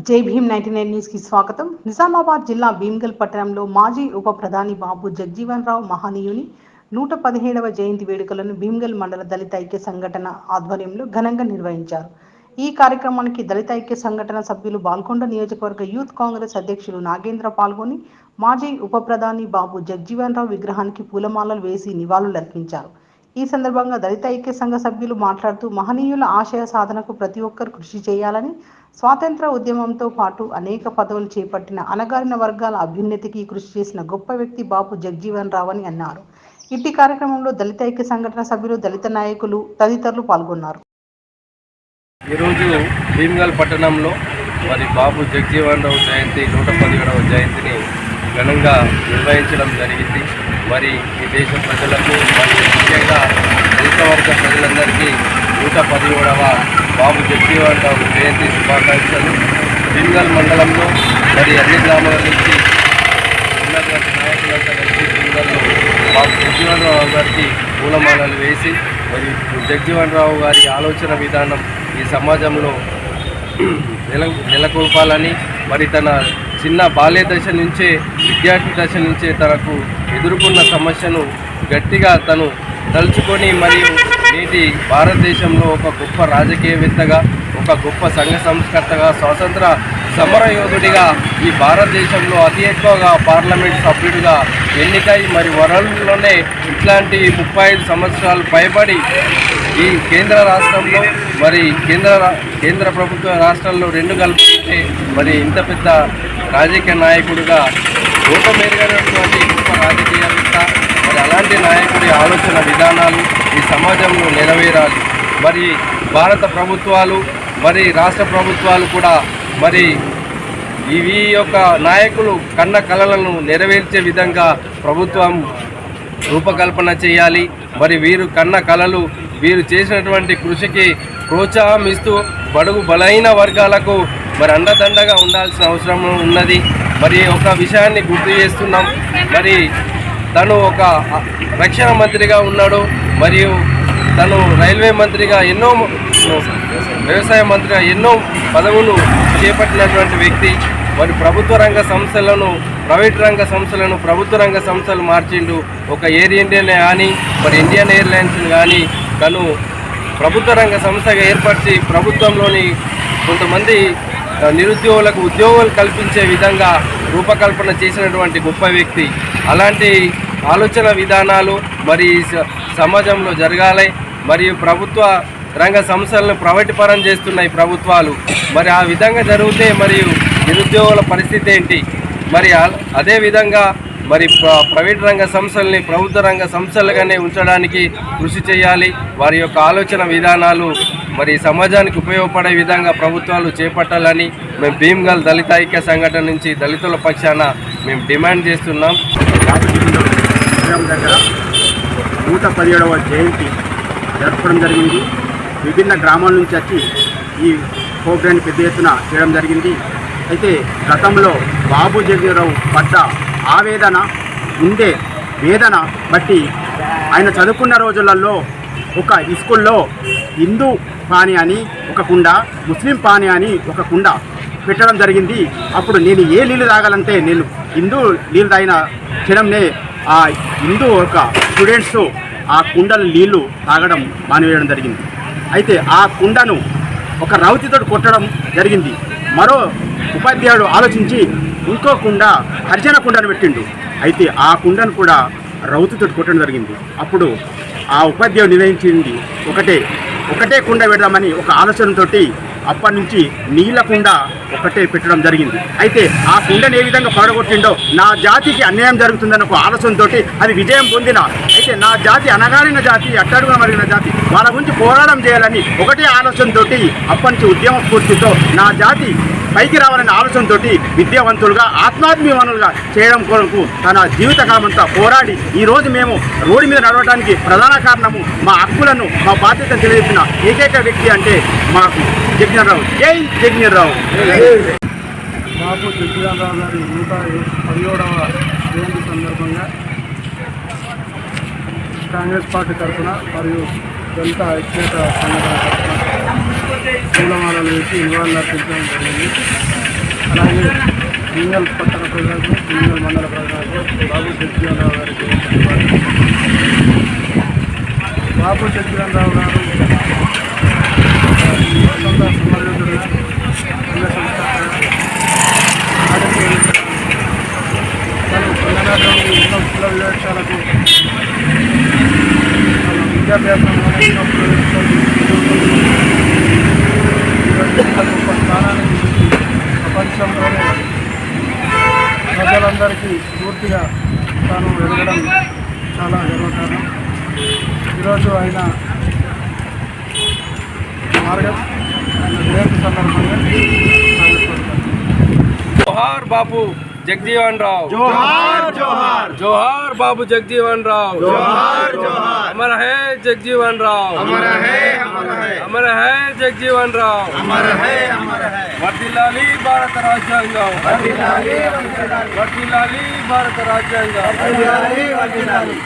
జై భీమ్ 99 న్యూస్ కి స్వాగతం. నిజామాబాద్ జిల్లా భీమ్గల్ పట్టణంలో మాజీ ఉప ప్రధాని బాబు జగ్జీవన్ రావు మహనీయుని 117వ జయంతి వేడుకలను భీమ్గల్ మండల దళిత ఐక్య సంఘటన ఆధ్వర్యంలో ఘనంగా నిర్వహించారు. ఈ కార్యక్రమానికి దళిత ఐక్య సంఘటన సభ్యులు బాల్కొండ నియోజకవర్గ యూత్ కాంగ్రెస్ అధ్యక్షులు నాగేంద్ర పాల్గొని మాజీ ఉప ప్రధాని బాబు జగ్జీవన్ రావు విగ్రహానికి పూలమాలలు వేసి నివాళులర్పించారు. ఈ సందర్భంగా దళిత ఐక్య సంఘ సభ్యులు మాట్లాడుతూ మహనీయుల ఆశయ సాధనకు ప్రతి ఒక్కరు కృషి చేయాలని, స్వాతంత్ర ఉద్యమంతో పాటు అనేక పదవులు చేపట్టిన అణగారిన వర్గాల అభ్యున్నతికి కృషి చేసిన గొప్ప వ్యక్తి బాబు జగ్జీవన్ రావు అని అన్నారు. ఇట్టి కార్యక్రమంలో దళిత ఐక్య సంఘటన సభ్యులు, దళిత నాయకులు తదితరులు పాల్గొన్నారు. ఈరోజు భీమ్గల్ పట్టణంలో బాబు జగ్జీవన్ రావు జయంతి 117వ జయంతిని ఘనంగా నిర్వహించడం జరిగింది. ఈ దేశ ప్రజలకు ముఖ్యంగా దళిత వర్గ ప్రజలందరికీ 117వ బాబు జగ్జీవన్ రావు జయంతి శుభాకాంక్షలు. భీమ్గల్ మండలంలో అన్ని గ్రామాల నుంచి ఉన్నటువంటి నాయకులంతా కలిసి భీమ్గల్లో బాబు జగ్జీవన్ రావు గారికి పూలమాలలు వేసి జగ్జీవన్ రావు గారి ఆలోచన విధానం ఈ సమాజంలో నెలకొల్పాలని, తన చిన్న బాల్య దశ నుంచే, విద్యార్థి దశ నుంచే తనకు ఎదుర్కొన్న సమస్యను గట్టిగా తను తలుచుకొని నేటి భారతదేశంలో ఒక గొప్ప రాజకీయవేత్తగా, ఒక గొప్ప సంఘ సంస్కర్తగా, స్వాతంత్ర సమరయోధుడిగా ఈ భారతదేశంలో అతి ఎక్కువగా పార్లమెంట్ సభ్యుడిగా ఎన్నికై వరల్డ్లోనే ఇట్లాంటి 35 సంవత్సరాలు పైబడి ఈ కేంద్ర రాష్ట్రంలో కేంద్ర ప్రభుత్వ రాష్ట్రాల్లో 2 కలిపితే ఇంత పెద్ద రాజకీయ నాయకుడిగా రూపమెరిగినటువంటి గొప్ప రాజకీయవేత్త. అలాంటి నాయకుడి ఆలోచన విధానాలు ఈ సమాజంలో నెరవేరాలి. భారత ప్రభుత్వాలు రాష్ట్ర ప్రభుత్వాలు కూడా ఈ యొక్క నాయకులు కన్న కలలను నెరవేర్చే విధంగా ప్రభుత్వం రూపకల్పన చేయాలి. వీరు కన్న కలలు, వీరు చేసినటువంటి కృషికి ప్రోత్సాహం ఇస్తూ బడుగు బలహీన వర్గాలకు అండదండగా ఉండాల్సిన అవసరం ఉన్నది. ఒక విషయాన్ని గుర్తు చేస్తున్నాం. తను ఒక రక్షణ మంత్రిగా ఉన్నాడు, తను రైల్వే మంత్రిగా, వ్యవసాయ మంత్రిగా ఎన్నో పదవులు చేపట్టినటువంటి వ్యక్తి. ప్రభుత్వ రంగ సంస్థలను ప్రైవేట్ రంగ సంస్థలను ప్రభుత్వ రంగ సంస్థలు మార్చిండు. ఒక ఎయిర్ ఇండియన్ కానీ ఇండియన్ ఎయిర్లైన్స్ కానీ తను ప్రభుత్వ రంగ సంస్థగా ఏర్పరిచి ప్రభుత్వంలోని కొంతమంది నిరుద్యోగులకు ఉద్యోగాలు కల్పించే విధంగా రూపకల్పన చేసినటువంటి గొప్ప వ్యక్తి. అలాంటి ఆలోచన విధానాలు సమాజంలో జరగాలి. ప్రభుత్వ రంగ సంస్థలను ప్రైవేట్ పరం చేస్తున్నాయి ప్రభుత్వాలు. ఆ విధంగా జరిగితే నిరుద్యోగుల పరిస్థితి ఏంటి? అదేవిధంగా ప్రైవేట్ రంగ సంస్థల్ని ప్రభుత్వ రంగ సంస్థలుగానే ఉంచడానికి కృషి చేయాలి. వారి యొక్క ఆలోచన విధానాలు సమాజానికి ఉపయోగపడే విధంగా ప్రభుత్వాలు చేపట్టాలని మేము భీమ్గల్ దళిత ఐక్య సంఘటన నుంచి దళితుల పక్షాన మేము డిమాండ్ చేస్తున్నాం. దగ్గర 117వ జయంతి జరపడం జరిగింది. విభిన్న గ్రామాల నుంచి వచ్చి ఈ ప్రోగ్రాన్ని పెద్ద ఎత్తున చేయడం జరిగింది. అయితే గతంలో బాబు జగ్జీవన్ పడ్డ ఆవేదన, ఉండే వేదన బట్టి ఆయన చదువుకున్న రోజులలో ఒక స్కూల్లో హిందూ పానీ అని ఒక కుండ, ముస్లిం పానీ అని ఒక కుండ పెట్టడం జరిగింది. అప్పుడు నేను ఏ నీళ్ళు తాగాలంటే నేను హిందూ నీళ్ళు తాగిన క్షణంనే ఆ హిందూ ఒక స్టూడెంట్స్ ఆ కుండలు నీళ్లు తాగడం మానివేయడం జరిగింది. అయితే ఆ కుండను ఒక రౌతితో కొట్టడం జరిగింది. మరో ఉపాధ్యాయుడు ఆలోచించి ఇంకో కుండ, హరిజన కుండను పెట్టిండు. అయితే ఆ కుండను కూడా రౌతితో కొట్టడం జరిగింది. అప్పుడు ఆ ఉపాధ్యాయుడు నిర్ణయించింది ఒకటే కుండ పెడదామని ఒక ఆలోచనతోటి అప్పటి నుంచి నీళ్ళ కుండ ఒకటే పెట్టడం జరిగింది. అయితే ఆ కుండను ఏ విధంగా పడగొట్టిండో, నా జాతికి అన్యాయం జరుగుతుందన్న ఒక ఆలోచనతో అది విజయం పొందిన, అయితే నా జాతి అనగారిన జాతి, అట్టడుగున మరిగిన జాతి, వాళ్ళ గురించి పోరాటం చేయాలని ఒకటే ఆలోచనతో అప్పటి నుంచి ఉద్యమ స్ఫూర్తితో నా జాతి పైకి రావాలనే ఆలోచనతో విద్యావంతులుగా, ఆత్మాత్మీయవనులుగా చేయడం కొరకు తన జీవితకాలం అంతా పోరాడి ఈరోజు మేము రోడ్డు మీద నడవడానికి ప్రధాన కారణము మా హక్కులను, మా బాధ్యతను తెలియజేసిన ఏకైక వ్యక్తి అంటే మాకు జగ్జీవన్ రావు. జై జగ్జీవన్ రావు. బాబు జగ్జీవన్ రావు గారి 117వ జయంతి సందర్భంగా కాంగ్రెస్ పార్టీ తరఫున మరియు దళిత ఐక్యత సంఘటన తరఫున పూలమాలలు వేసి నివాళులు అర్పించడం జరిగింది. అలాగే భీమగల్ పట్టణ ప్రజలకు, భీమగల్ మండల ప్రజలకు బాబు జగజీవన్ రావు గారి జయంతి శుభాకాంక్షలు. బాబు జగజీవన్ రావు గారు స్వతంత్ర సమరయోధుడుగా, సంఘ సంస్థాపకుడుగా, రాజకీయ తను తెలంగాణలోని ఎన్నో కుల వివక్షాలకు విద్యాభ్యాసంలో ఎన్నో కుల వివక్షాలు గొప్ప స్థానాన్ని చూసి ప్రపంచంలోనే ప్రజలందరికీ పూర్తిగా తాను ఎదగడం చాలా గర్వకారణం. ఈరోజు ఆయన మార్గం ఆయన జయంతి సందర్భంగా జోహార్ బాబు జగజీవన్ రావు, జోహార్ జోహార్ जोहार बाबू जगजीवन राव, जोहार जोहार अमर है जगजीवन राव, अमर है अमर है अमर है जगजीवन राव, अमर है अमर है వర్ధిల్లాలి భారత రాజ్యాంగం, వర్ధిల్లాలి వర్ధిల్లాలి భారత రాజ్యాంగం. వర్ధిల్లాలి వర్ధిల్లాలి